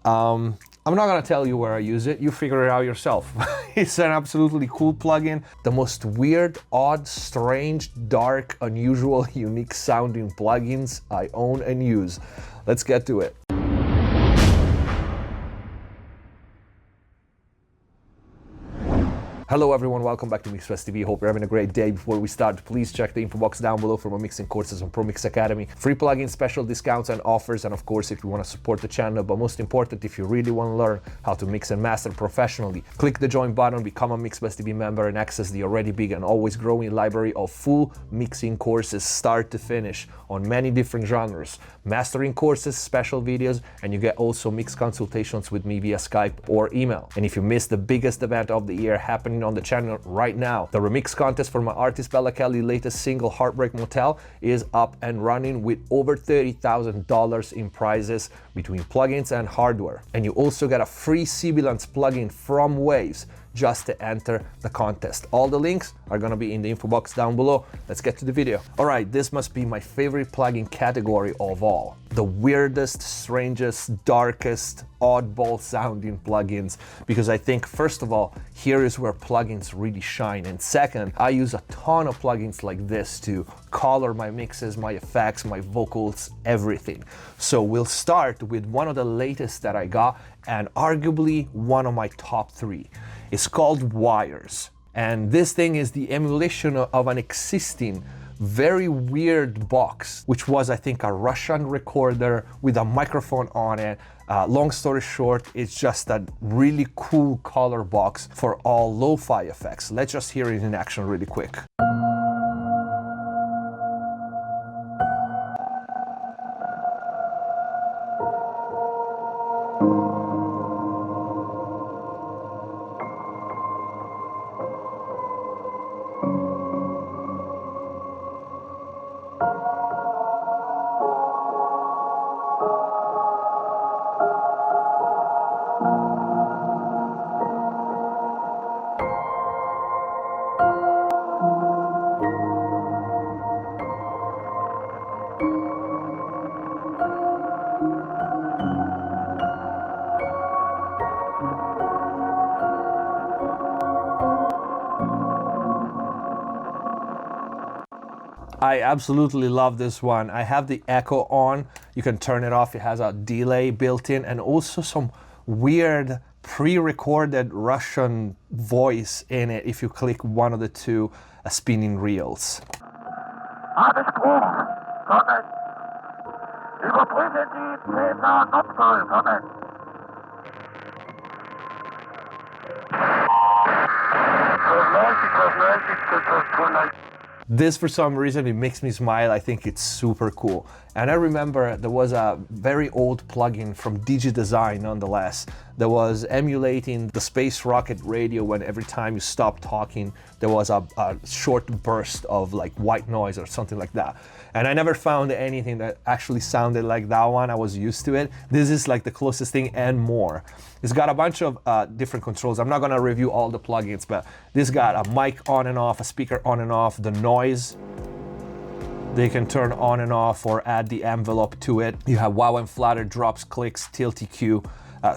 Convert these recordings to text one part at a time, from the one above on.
I'm not gonna tell you where I use it, you figure it out yourself. It's an absolutely cool plugin. The most weird, odd, strange, dark, unusual, unique sounding plugins I own and use. Let's get to it. Hello everyone, welcome back to MixFest TV. Hope you're having a great day. Before we start, please check the info box down below for my mixing courses on Pro Mix Academy, free plugins, special discounts and offers, and of course if you want to support the channel, but most important, if you really want to learn how to mix and master professionally, click the join button, become a MixFest TV member and access the already big and always growing library of full mixing courses start to finish on many different genres, mastering courses, special videos, and you get also mix consultations with me via Skype or email. And if you missed the biggest event of the year happening on the channel right now, the remix contest for my artist Bella Kelly's latest single Heartbreak Motel is up and running with over $30,000 in prizes between plugins and hardware. And you also get a free Sibilance plugin from Waves just to enter the contest. All the links are gonna be in the info box down below. Let's get to the video. All right, this must be my favorite plugin category of all. The weirdest, strangest, darkest, oddball sounding plugins, because I think first of all, here is where plugins really shine. And second, I use a ton of plugins like this to color my mixes, my effects, my vocals, everything. So we'll start with one of the latest that I got and arguably one of my top 3. It's called Wires. And this thing is the emulation of an existing very weird box, which was, I think, a Russian recorder with a microphone on it. Long story short, it's just a really cool color box for all lo-fi effects. Let's just hear it in action really quick. I absolutely love this one. I have the echo on. You can turn it off. It has a delay built in and also some weird pre-recorded Russian voice in it if you click one of the two spinning reels. This, for some reason, it makes me smile. I think it's super cool. And I remember there was a very old plugin from DigiDesign, nonetheless, that was emulating the space rocket radio when every time you stopped talking, there was a short burst of like white noise or something like that. And I never found anything that actually sounded like that one. I was used to it. This is like the closest thing and more. It's got a bunch of different controls. I'm not gonna review all the plugins, but this got a mic on and off, a speaker on and off, the noise they can turn on and off or add the envelope to it. You have wow and flatter, drops, clicks, tilt EQ,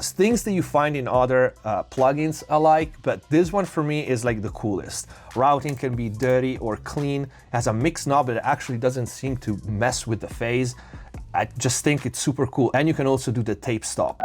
things that you find in other plugins alike, but this one for me is like the coolest. Routing can be dirty or clean, has a mix knob that actually doesn't seem to mess with the phase. I just think it's super cool. And you can also do the tape stop.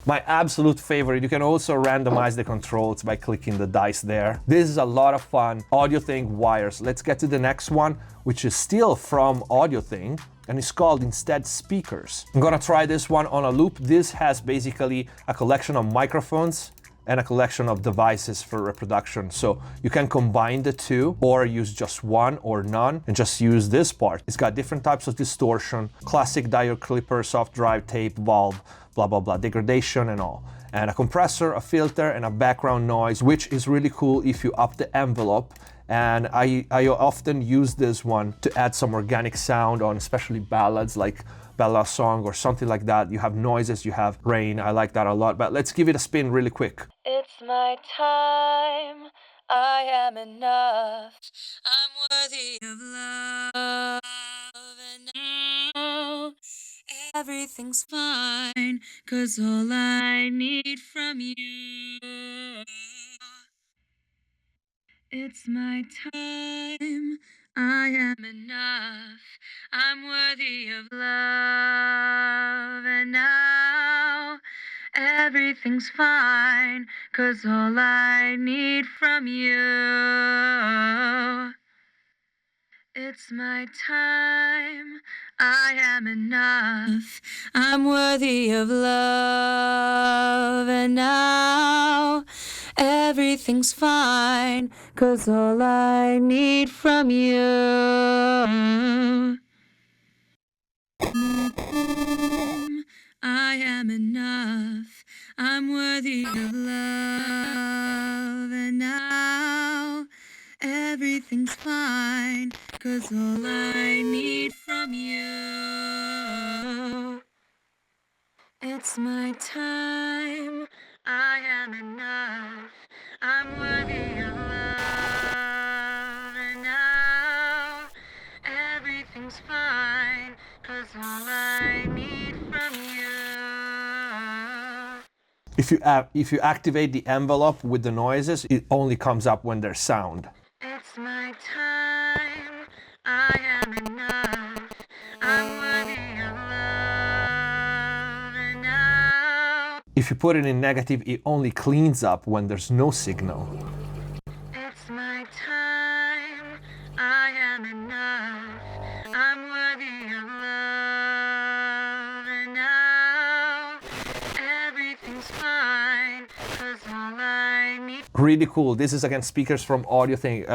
My absolute favorite, you can also randomize the controls by clicking the dice there. This is a lot of fun. Audio2 Wires. Let's get to the next one, which is still from Audiotune, and it's called instead Speakers. I'm gonna try this one on a loop. This has basically a collection of microphones and a collection of devices for reproduction. So you can combine the two or use just one or none and just use this part. It's got different types of distortion, classic diode clipper, soft drive, tape, valve, blah blah blah, degradation and all. And a compressor, a filter, and a background noise, which is really cool if you up the envelope. And I often use this one to add some organic sound on especially ballads like Bella Song or something like that. You have noises, you have rain. I like that a lot, but let's give it a spin really quick. It's my time, I am enough, I'm worthy of love, and now everything's fine, 'cause all I need from you. It's my time, I am enough, I'm worthy of love, and now everything's fine, 'cause all I need from you. It's my time, I am enough, I'm worthy of love, and now everything's fine, 'cause all I need from you. I am enough, I'm worthy of love, and now everything's fine, 'cause all I need from you. It's my time, I am enough, I'm worthy of love, and now everything's fine, 'cause all I need from you. If you activate the envelope with the noises, it only comes up when there's sound. It's my time, I am enough, I'm worthy of love, and now If you put it in negative, it only cleans up when there's no signal. it's my time, I am enough, I'm worthy of love, and now everything's fine, 'cause all I need. Really cool. This is again speakers from Audio thing.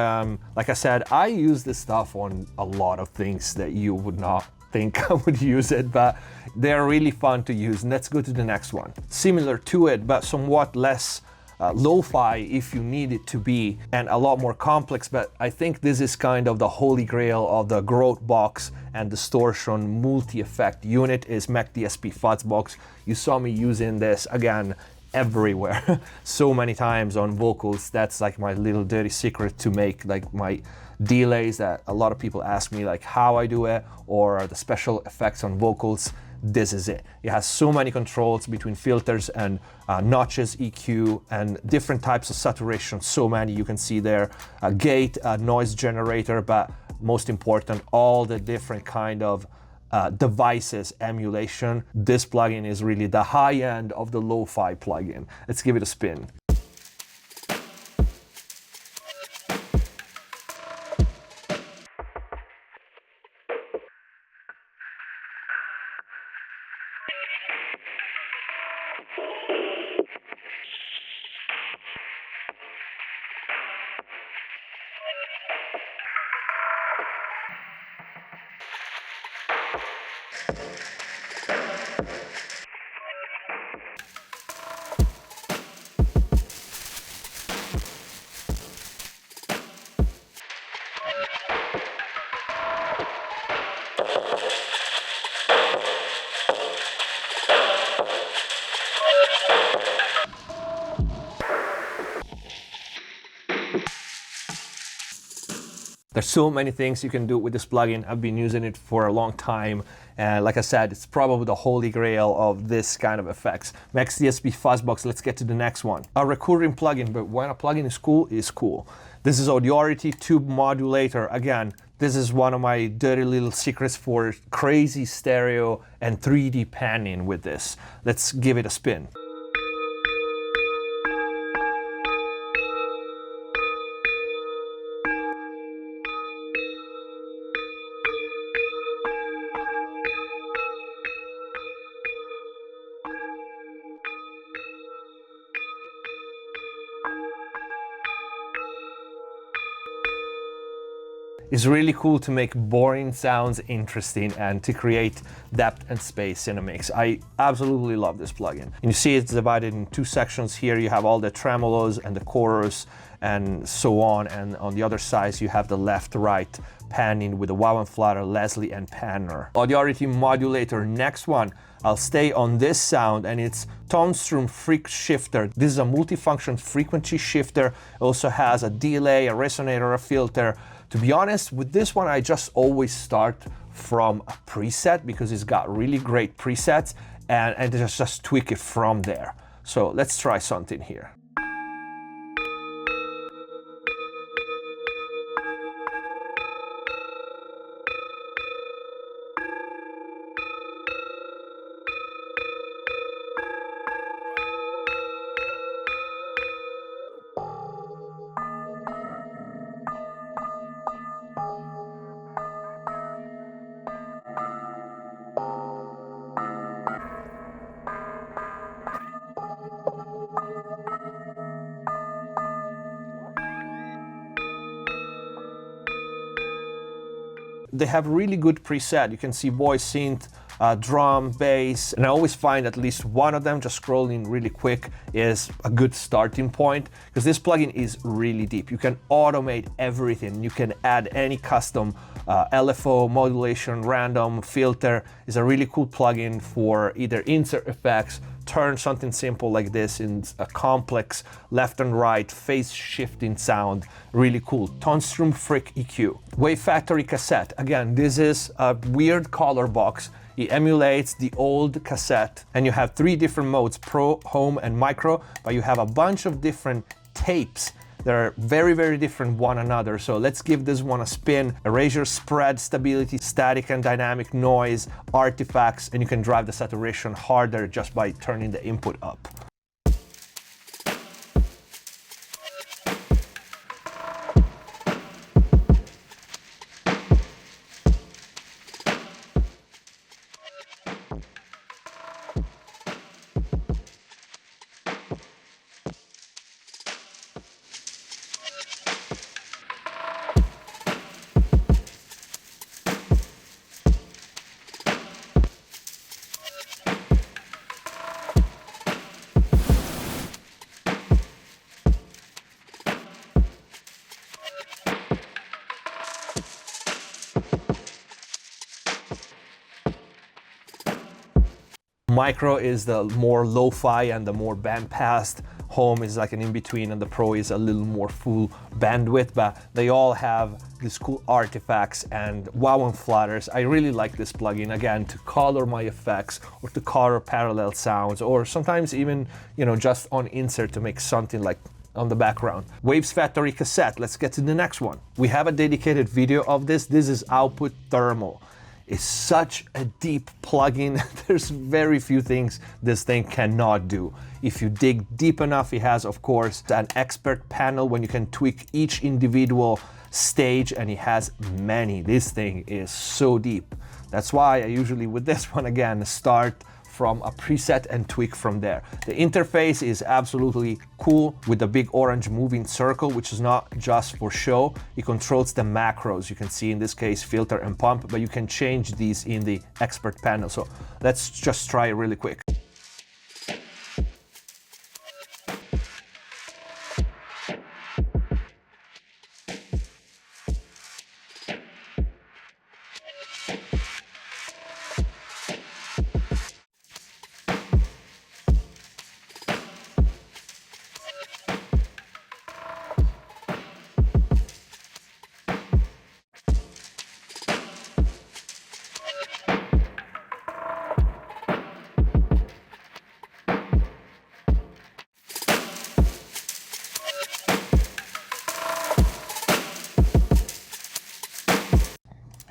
Like I said, I use this stuff on a lot of things that you would not think I would use it, but they're really fun to use. And let's go to the next one. Similar to it, but somewhat less lo-fi if you need it to be, and a lot more complex, but I think this is kind of the holy grail of the growth box and distortion multi-effect unit is MSP Fuzzbox. You saw me using this again everywhere so many times on vocals. That's like my little dirty secret to make like my delays that a lot of people ask me like how I do it, or the special effects on vocals. This is it. It has so many controls between filters and notches, EQ, and different types of saturation. So many you can see there. A gate, a noise generator, but most important, all the different kind of devices emulation. This plugin is really the high end of the lo-fi plugin. Let's give it a spin. There's so many things you can do with this plugin. I've been using it for a long time, and like I said, it's probably the holy grail of this kind of effects. MSP Fuzzbox, let's get to the next one. A recurring plugin, but when a plugin is cool, it's cool. This is Audiort2 Modulator. Again, this is one of my dirty little secrets for crazy stereo and 3D panning with this. Let's give it a spin. It's really cool to make boring sounds interesting and to create depth and space in a mix. I absolutely love this plugin. And you see it's divided in two sections here. You have all the tremolos and the chorus and so on. And on the other side, you have the left-right panning with the wow and flutter, Leslie, and panner. Audiort2 Modulator, next one. I'll stay on this sound, and it's Tonstrom Freak Shifter. This is a multifunction frequency shifter. It also has a delay, a resonator, a filter. To be honest, with this one, I just always start from a preset because it's got really great presets, and just tweak it from there. So let's try something here. They have really good preset. You can see voice, synth, drum, bass, and I always find at least one of them, just scrolling really quick, is a good starting point because this plugin is really deep. You can automate everything. You can add any custom LFO, modulation, random, filter. It's a really cool plugin for either insert effects, turn something simple like this in a complex left and right phase shifting sound. Really cool. Tonstrom Freak EQ. Wave Factory cassette. Again, this is a weird color box. It emulates the old cassette, and you have 3 different modes, Pro, Home, and Micro, but you have a bunch of different tapes that are very, very different one another. So let's give this one a spin. Erasure, spread, stability, static and dynamic noise, artifacts, and you can drive the saturation harder just by turning the input up. Micro is the more lo-fi and the more bandpass. Home is like an in-between, and the Pro is a little more full bandwidth, but they all have these cool artifacts and wow and flutters. I really like this plugin, again, to color my effects or to color parallel sounds, or sometimes even, you know, just on insert to make something like on the background. Waves Factory cassette. Let's get to the next one. We have a dedicated video of this. This is Output Thermal. It's such a deep plugin. There's very few things this thing cannot do. If you dig deep enough, it has, of course, an expert panel when you can tweak each individual stage, and it has many. This thing is so deep. That's why I usually, with this one again, start from a preset and tweak from there. The interface is absolutely cool with the big orange moving circle, which is not just for show. It controls the macros. You can see in this case filter and pump, but you can change these in the expert panel. So let's just try it really quick.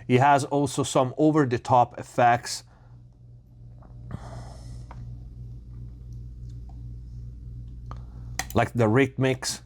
It has also some over-the-top effects. Like the rhythmics.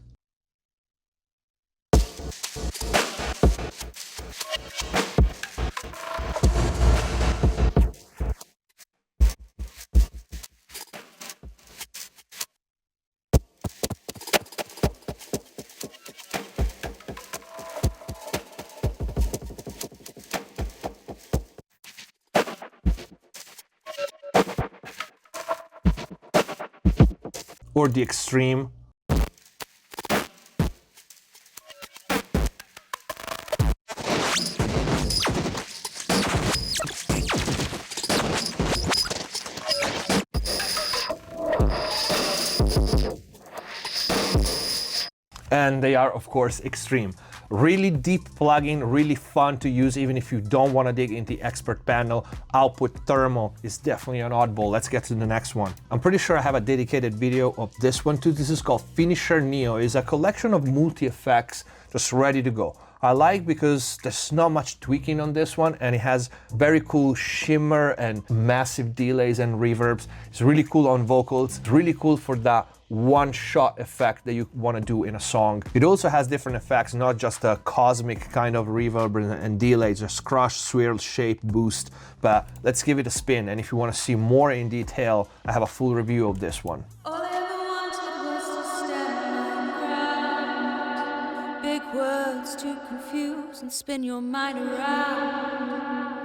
or the extreme. And they are, of course, extreme. Really deep plugin, really fun to use even if you don't want to dig into the expert panel. Output thermal is definitely an oddball. Let's get to the next one. I'm pretty sure I have a dedicated video of this one too. This is called Finisher Neo. It's a collection of multi-effects just ready to go. I like because there's not much tweaking on this one, and it has very cool shimmer and massive delays and reverbs. It's really cool on vocals. It's really cool for that one-shot effect that you want to do in a song. It also has different effects, not just a cosmic kind of reverb and delays, just crush, swirl, shape, boost. But let's give it a spin, and if you want to see more in detail, I have a full review of this one. All I ever wanted was to stand my ground. Big words to confuse and spin your mind around.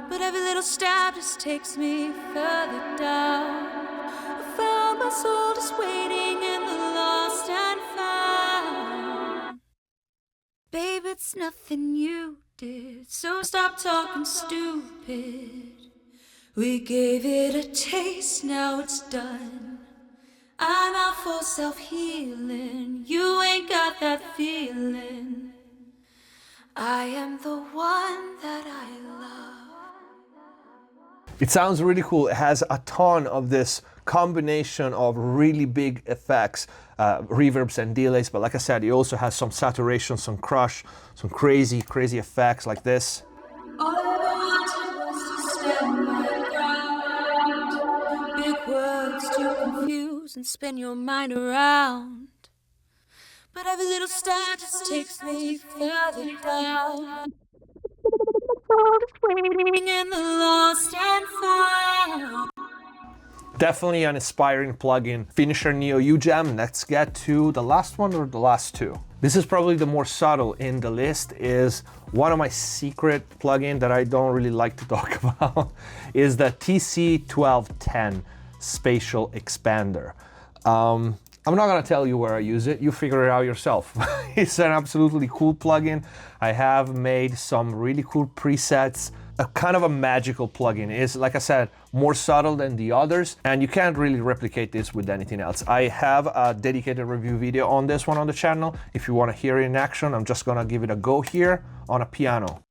But every little step just takes me further down. I found my soul just waiting in the lost and found. Babe, it's nothing you did, so stop talking stupid. We gave it a taste, now it's done. I'm out for self-healing, you ain't got that feeling. I am the one that I love. It sounds really cool. It has a ton of this combination of really big effects, reverbs and delays, but like I said, it also has some saturation, some crush, some crazy effects like this. All I ever wanted was to stand my ground. Big words to confuse and spin your mind around. But every little step just takes me further down. In the lost and found. Definitely an inspiring plugin. Finisher Neo UJam. Let's get to the last one or the last two. This is probably the more subtle in the list, is one of my secret plugin that I don't really like to talk about, is the TC1210 Spatial Expander. I'm not gonna tell you where I use it, you figure it out yourself. It's an absolutely cool plugin. I have made some really cool presets. A kind of a magical plugin. It's, like I said, more subtle than the others, and you can't really replicate this with anything else. I have a dedicated review video on this one on the channel. If you want to hear it in action, I'm just gonna give it a go here on a piano.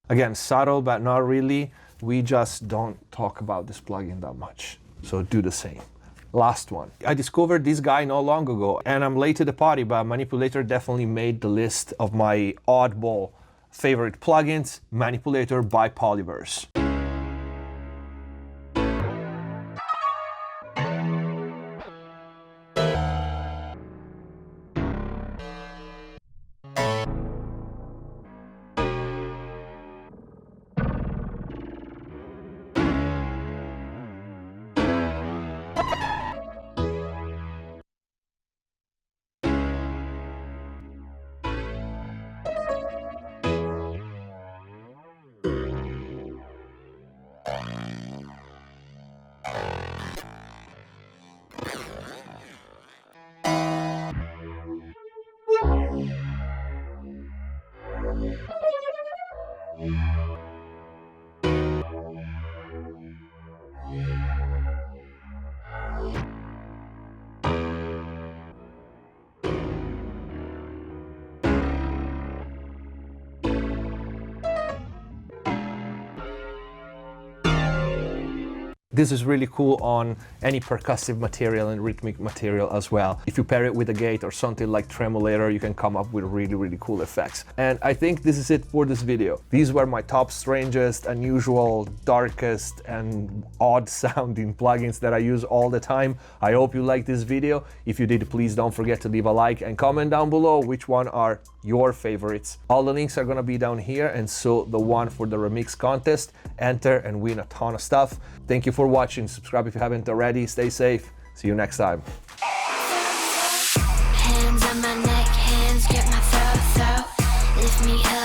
Again, subtle, but not really. We just don't talk about this plugin that much. So do the same. Last one. I discovered this guy not long ago, and I'm late to the party, but Manipulator definitely made the list of my oddball favorite plugins. Manipulator by Polyverse. This is really cool on any percussive material and rhythmic material as well. If you pair it with a gate or something like tremolator, you can come up with really cool effects. And I think this is it for this video. These were my top strangest, unusual, darkest, and odd sounding plugins that I use all the time. I hope you liked this video. If you did, please don't forget to leave a like and comment down below which one are your favorites. All the links are gonna be down here, and so the one for the remix contest. Enter and win a ton of stuff. Thank you for watching. Subscribe if you haven't already. Stay safe. See you next time. Hands on my neck, hands grip my throat. Lift me up.